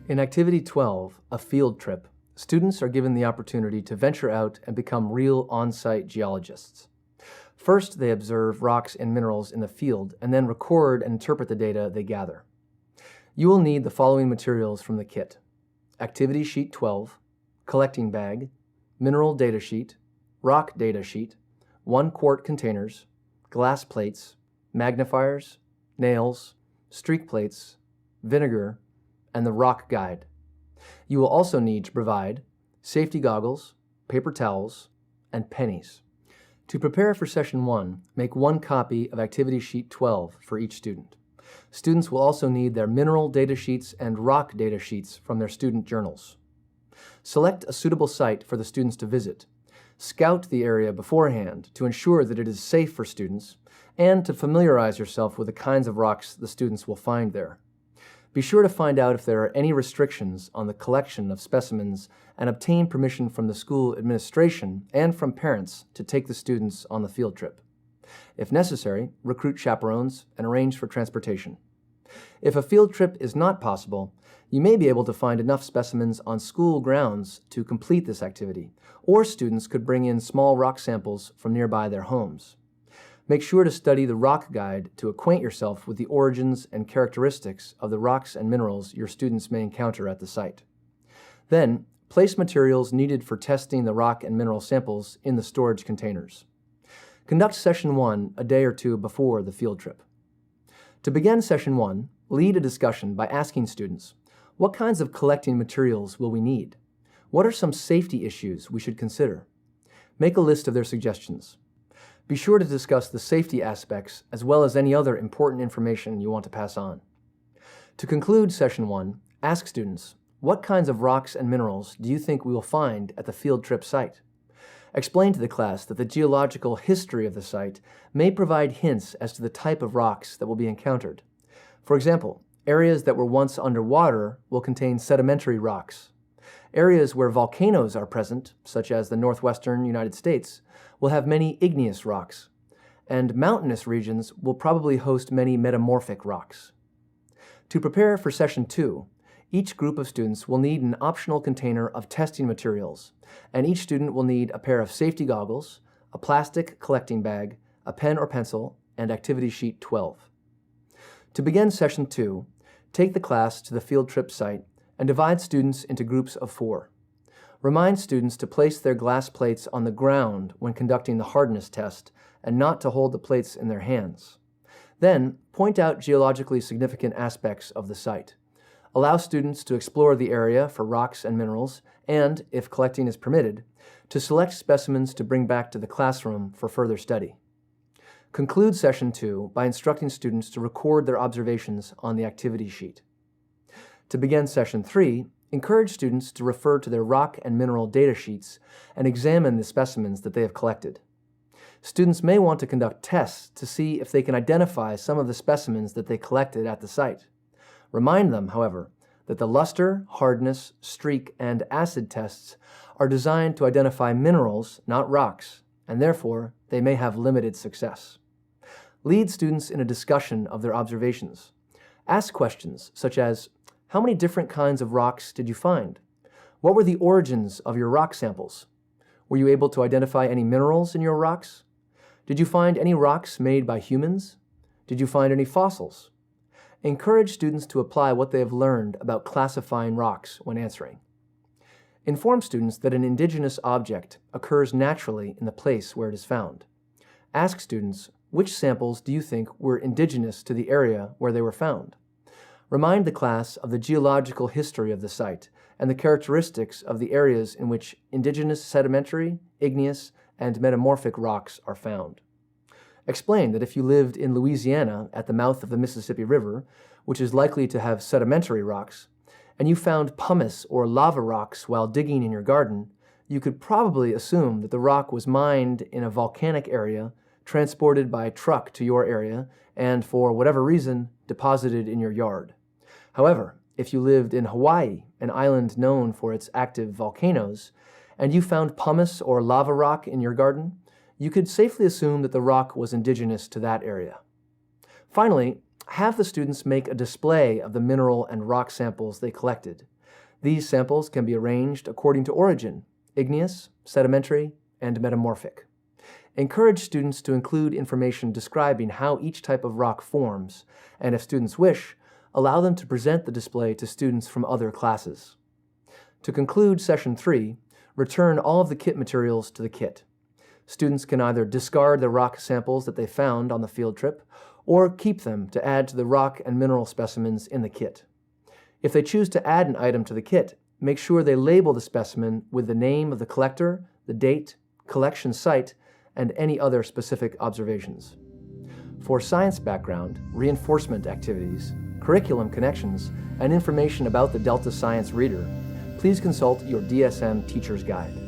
In Activity 12, a field trip, students are given the opportunity to venture out and become real on-site geologists. First, they observe rocks and minerals in the field and then record and interpret the data they gather. You will need the following materials from the kit: Activity Sheet 12, collecting bag, mineral data sheet, rock data sheet, 1-quart containers, glass plates, magnifiers, nails, streak plates, vinegar, and the rock guide. You will also need to provide safety goggles, paper towels, and pennies. To prepare for Session 1, make 1 copy of Activity Sheet 12 for each student. Students will also need their mineral data sheets and rock data sheets from their student journals. Select a suitable site for the students to visit. Scout the area beforehand to ensure that it is safe for students and to familiarize yourself with the kinds of rocks the students will find there. Be sure to find out if there are any restrictions on the collection of specimens and obtain permission from the school administration and from parents to take the students on the field trip. If necessary, recruit chaperones and arrange for transportation. If a field trip is not possible, you may be able to find enough specimens on school grounds to complete this activity, or students could bring in small rock samples from nearby their homes. Make sure to study the rock guide to acquaint yourself with the origins and characteristics of the rocks and minerals your students may encounter at the site. Then, place materials needed for testing the rock and mineral samples in the storage containers. Conduct Session 1 a day or two before the field trip. To begin Session 1, lead a discussion by asking students, what kinds of collecting materials will we need? What are some safety issues we should consider? Make a list of their suggestions. Be sure to discuss the safety aspects as well as any other important information you want to pass on. To conclude Session 1, ask students, what kinds of rocks and minerals do you think we will find at the field trip site? Explain to the class that the geological history of the site may provide hints as to the type of rocks that will be encountered. For example, areas that were once underwater will contain sedimentary rocks. Areas where volcanoes are present, such as the northwestern United States, will have many igneous rocks, and mountainous regions will probably host many metamorphic rocks. To prepare for Session 2, each group of students will need an optional container of testing materials, and each student will need a pair of safety goggles, a plastic collecting bag, a pen or pencil, and Activity Sheet 12. To begin Session 2, take the class to the field trip site and divide students into groups of 4. Remind students to place their glass plates on the ground when conducting the hardness test and not to hold the plates in their hands. Then, point out geologically significant aspects of the site. Allow students to explore the area for rocks and minerals and, if collecting is permitted, to select specimens to bring back to the classroom for further study. Conclude Session 2 by instructing students to record their observations on the activity sheet. To begin Session 3, encourage students to refer to their rock and mineral data sheets and examine the specimens that they have collected. Students may want to conduct tests to see if they can identify some of the specimens that they collected at the site. Remind them, however, that the luster, hardness, streak, and acid tests are designed to identify minerals, not rocks, and therefore they may have limited success. Lead students in a discussion of their observations. Ask questions such as, how many different kinds of rocks did you find? What were the origins of your rock samples? Were you able to identify any minerals in your rocks? Did you find any rocks made by humans? Did you find any fossils? Encourage students to apply what they have learned about classifying rocks when answering. Inform students that an indigenous object occurs naturally in the place where it is found. Ask students, which samples do you think were indigenous to the area where they were found? Remind the class of the geological history of the site and the characteristics of the areas in which indigenous sedimentary, igneous, and metamorphic rocks are found. Explain that if you lived in Louisiana at the mouth of the Mississippi River, which is likely to have sedimentary rocks, and you found pumice or lava rocks while digging in your garden, you could probably assume that the rock was mined in a volcanic area, transported by truck to your area, and for whatever reason, deposited in your yard. However, if you lived in Hawaii, an island known for its active volcanoes, and you found pumice or lava rock in your garden, you could safely assume that the rock was indigenous to that area. Finally, have the students make a display of the mineral and rock samples they collected, These samples can be arranged according to origin: igneous, sedimentary, and metamorphic. Encourage students to include information describing how each type of rock forms, and if students wish, allow them to present the display to students from other classes. To conclude Session 3, return all of the kit materials to the kit. Students can either discard the rock samples that they found on the field trip, or keep them to add to the rock and mineral specimens in the kit. If they choose to add an item to the kit, make sure they label the specimen with the name of the collector, the date, collection site, and any other specific observations. For science background, reinforcement activities, curriculum connections, and information about the Delta Science Reader, please consult your DSM Teacher's Guide.